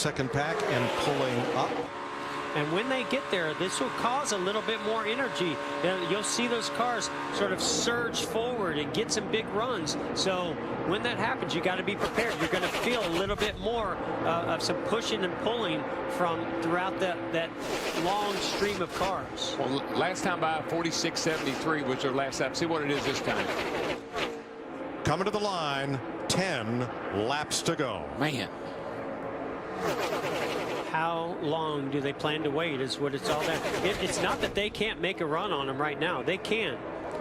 second pack and pulling up. And when they get there, this will cause a little bit more energy. You'll see those cars sort of surge forward and get some big runs. So when that happens, you got to be prepared. You're going to feel a little bit more of some pushing and pulling from throughout that long stream of cars. Well, last time by 46.73 was their last lap. See what it is this time. Coming to the line, 10 laps to go. Man. How long do they plan to wait is what it's all about. It's not that they can't make a run on them right now. They can.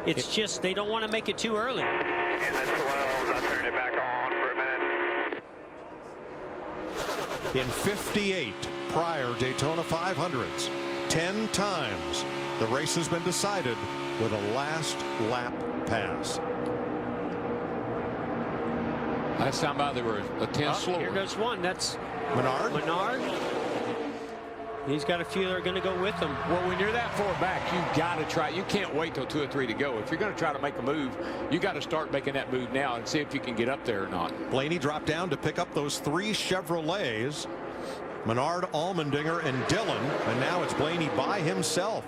It's just they don't want to make it too early. And that's 12. I'll turn it back on for a minute. In 58 prior Daytona 500s, 10 times the race has been decided with a last lap pass. Last time by, they were a 10 slower. Here goes one. That's Menard. He's got a few that are going to go with him. Well, when you're that far back, you got to try. You can't wait till 2 or 3 to go. If you're going to try to make a move, you got to start making that move now and see if you can get up there or not. Blaney dropped down to pick up those 3 Chevrolets. Menard, Allmendinger, and Dillon. And now it's Blaney by himself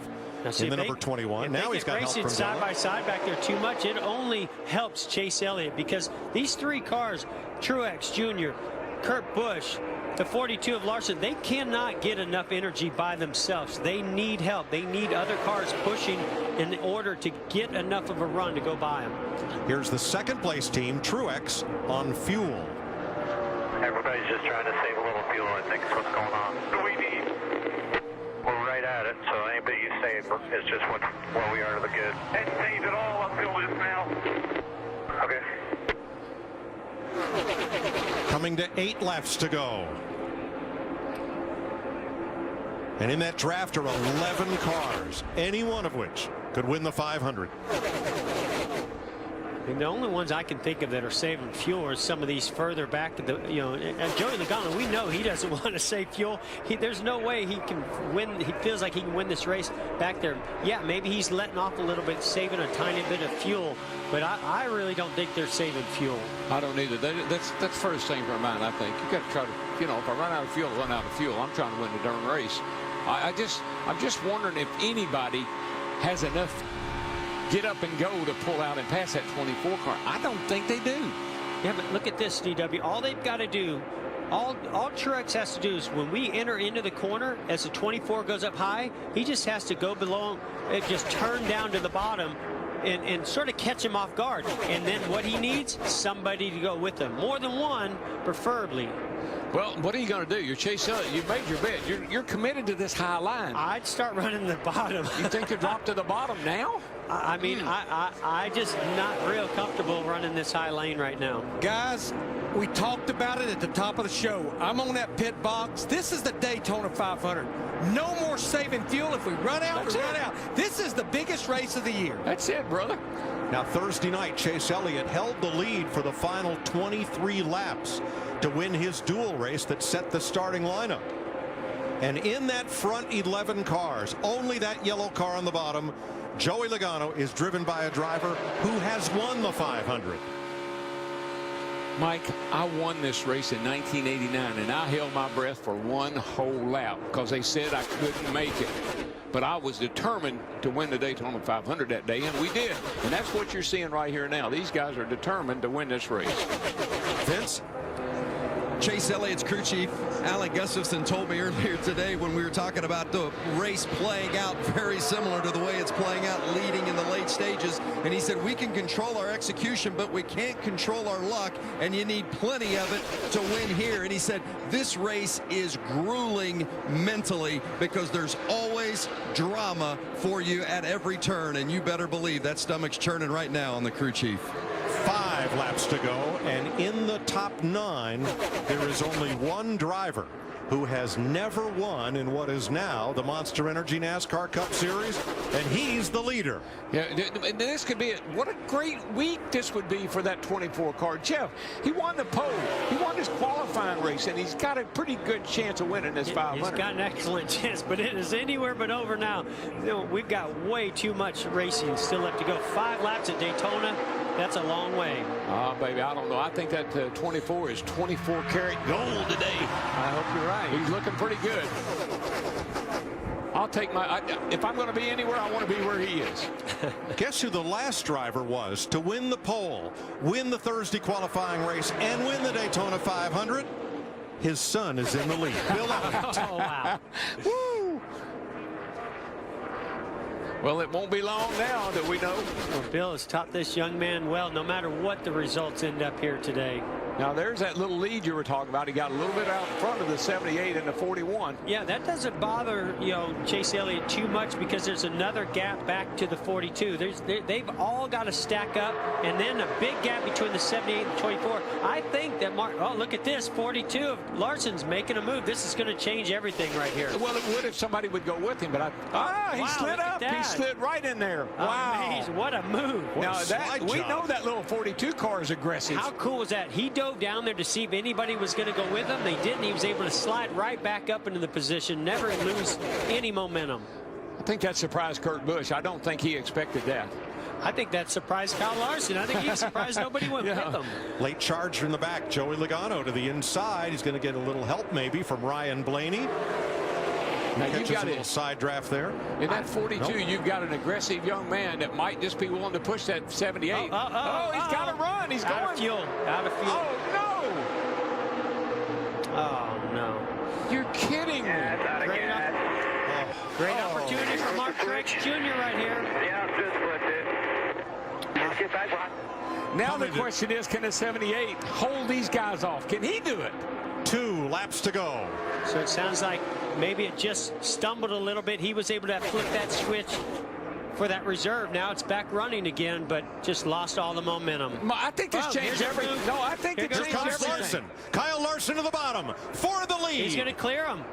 in the number 21. Now he's got help from side by side back there too much. It only helps Chase Elliott because these 3 cars, Truex Jr., Kurt Busch, the 42 of Larson, they cannot get enough energy by themselves. They need help. They need other cars pushing in order to get enough of a run to go by them. Here's the second place team, Truex, on fuel. Everybody's just trying to save a little fuel, I think is what's going on. What do we need? We're right at it, so anybody you save is just where we are to the good. And save it all up till this now. Okay. Coming to 8 laps to go. And in that draft are 11 cars, any one of which could win the 500. And the only ones I can think of that are saving fuel are some of these further back to the, and Joey Logano, we know he doesn't want to save fuel. There's no way he can win. He feels like he can win this race back there. Yeah, maybe he's letting off a little bit, saving a tiny bit of fuel, but I really don't think they're saving fuel. I don't either. That's first thing for mine, I think. You got to try to, if I run out of fuel, I run out of fuel. I'm trying to win the darn race. I'm just wondering if anybody has enough get up and go to pull out and pass that 24 car. I don't think they do. Yeah, but look at this, DW. All they've got to do, all Truex has to do is when we enter into the corner, as the 24 goes up high, he just has to go below and just turn down to the bottom and sort of catch him off guard. And then what he needs, somebody to go with him. More than one, preferably. Well, what are you going to do? You're Chase Elliott. You've made your bet. You're committed to this high line. I'd start running the bottom. You think you drop to the bottom now? I mean, I just not real comfortable running this high lane right now. Guys, we talked about it at the top of the show. I'm on that pit box. This is the Daytona 500. No more saving fuel. If we run out, we run out. This is the biggest race of the year. That's it, brother. Now Thursday night, Chase Elliott held the lead for the final 23 laps to win his duel race that set the starting lineup. And in that front 11 cars, only that yellow car on the bottom, Joey Logano, is driven by a driver who has won the 500. Mike, I won this race in 1989, and I held my breath for one whole lap because they said I couldn't make it. But I was determined to win the Daytona 500 that day, and we did. And that's what you're seeing right here now. These guys are determined to win this race. Vince? Chase Elliott's crew chief, Alec Gustafson, told me earlier today when we were talking about the race playing out very similar to the way it's playing out leading in the late stages. And he said, we can control our execution, but we can't control our luck, and you need plenty of it to win here. And he said, this race is grueling mentally because there's always drama for you at every turn. And you better believe that stomach's churning right now on the crew chief. 5 laps to go, and in the top 9 there is only one driver who has never won in what is now the Monster Energy NASCAR Cup Series, and he's the leader. Yeah, this could be it. What a great week this would be for that 24 car. Jeff, he won the pole. He won his qualifying race, and he's got a pretty good chance of winning this 500. He's got an excellent chance, but it is anywhere but over now. We've got way too much racing still left to go. 5 laps at Daytona. That's a long way. Oh, baby, I don't know. I think that 24 is 24 karat gold today. I hope you're right. He's looking pretty good. I'll take my, if I'm going to be anywhere, I want to be where he is. Guess who the last driver was to win the pole, win the Thursday qualifying race, and win the Daytona 500? His son is in the lead. Bill Elliott. Oh, wow. Woo! Well, it won't be long now that we know. Well, Bill has taught this young man well, no matter what the results end up here today. Now, there's that little lead you were talking about. He got a little bit out in front of the 78 and the 41. Yeah, that doesn't bother, Chase Elliott too much because there's another gap back to the 42. They've all got to stack up, and then a big gap between the 78 and 24. I think that look at this, 42. Larson's making a move. This is going to change everything right here. Well, it would if somebody would go with him, but he wow, slid up. He slid right in there. Wow. Amazing. What a move. Now, we know that little 42 car is aggressive. How cool was that? He dove down there to see if anybody was going to go with him. They didn't. He was able to slide right back up into the position, never lose any momentum. I think that surprised Kurt Busch. I don't think he expected that. I think that surprised Kyle Larson. I think he's surprised nobody went with him. Late charge from the back. Joey Logano to the inside. He's going to get a little help maybe from Ryan Blaney. Now Catches you got a little side draft there. In that 42, you've got an aggressive young man that might just be willing to push that 78. He's got to run. He's going. Out of fuel. Out of fuel. Oh, no. Oh, no. You're kidding me. Great opportunity for Mark Truex Jr. right here. Yeah, just flipped it. Let's get back behind. Now the question is, can the 78 hold these guys off? Can he do it? 2 laps to go. So it sounds like maybe it just stumbled a little bit. He was able to flip that switch for that reserve. Now it's back running again, but just lost all the momentum. I think this changed everything. No, I think it Here changed comes everything. Larson. Kyle Larson to the bottom for the lead. He's going to clear him.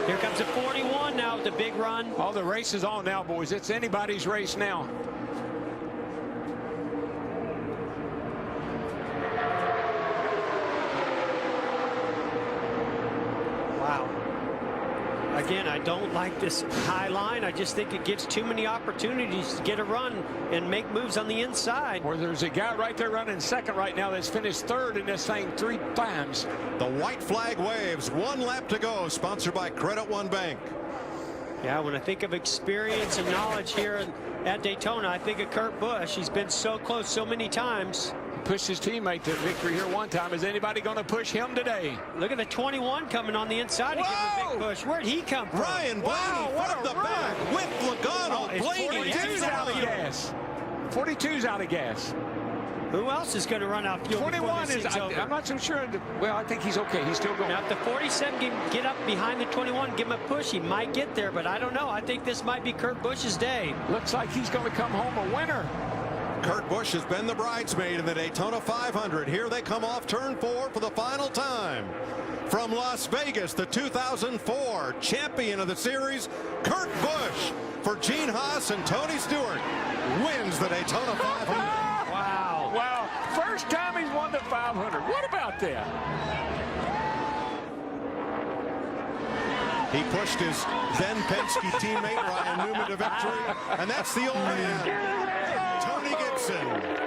Here comes a 41 now with the big run. Oh, the race is on now, boys. It's anybody's race now. Wow. Again, I don't like this high line. I just think it gives too many opportunities to get a run and make moves on the inside. Or there's a guy right there running second right now that's finished third in this thing 3 times. The white flag waves. 1 lap to go. Sponsored by Credit One Bank. Yeah, when I think of experience and knowledge here at Daytona, I think of Kurt Busch. He's been so close so many times. Pushed his teammate to victory here one time. Is anybody going to push him today? Look at the 21 coming on the inside to give him a big push. Where'd he come from? Ryan Blaney from the back with Logano. Blaney 42's out of gas. 42's out of gas. Who else is going to run out fuel? 21 is, I'm not so sure. Well, I think he's okay. He's still going. Now, if the 47 can get up behind the 21, give him a push, he might get there, but I don't know. I think this might be Kurt Busch's day. Looks like he's going to come home a winner. Kurt Busch has been the bridesmaid in the Daytona 500. Here they come off turn 4 for the final time. From Las Vegas, the 2004 champion of the series, Kurt Busch, for Gene Haas and Tony Stewart, wins the Daytona 500. Wow. Wow. First time he's won the 500. What about that? He pushed his then Penske teammate Ryan Newman to victory, and that's the old man, Tony Gibson.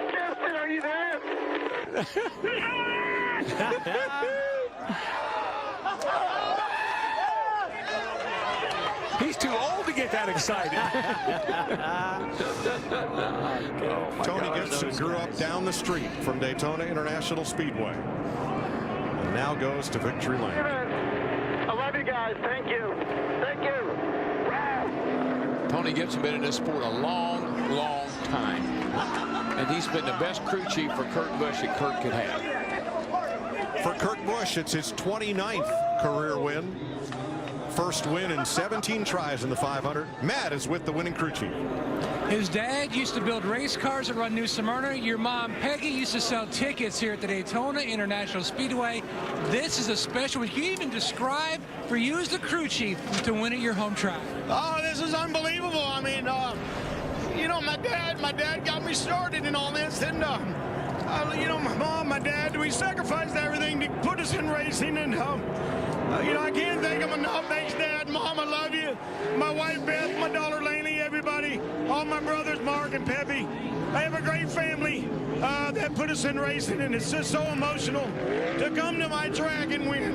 Justin, are you there? He's too old to get that excited. Tony Gibson grew up down the street from Daytona International Speedway and now goes to victory lane. I love you guys. Thank you. Thank you. Tony Gibson been in this sport a long, long time. And he's been the best crew chief for Kurt Busch that Kurt could have. For Kurt Busch, it's his 29th career win. First win in 17 tries in the 500. Matt is with the winning crew chief. His dad used to build race cars that run New Smyrna. Your mom, Peggy, used to sell tickets here at the Daytona International Speedway. This is a special. Would you even describe for you as the crew chief to win at your home track? Oh, this is unbelievable. I mean, you know, my dad got me started in all this. And, you know, my mom, my dad, we sacrificed everything to put us in racing. And, you know, I can't thank him enough. Thanks, Dad. Mom, I love you. My wife, Beth, my daughter, Lainey, everybody, all all my brothers, Mark and Peppy. I have a great family that put us in racing, and it's just so emotional to come to my track and win.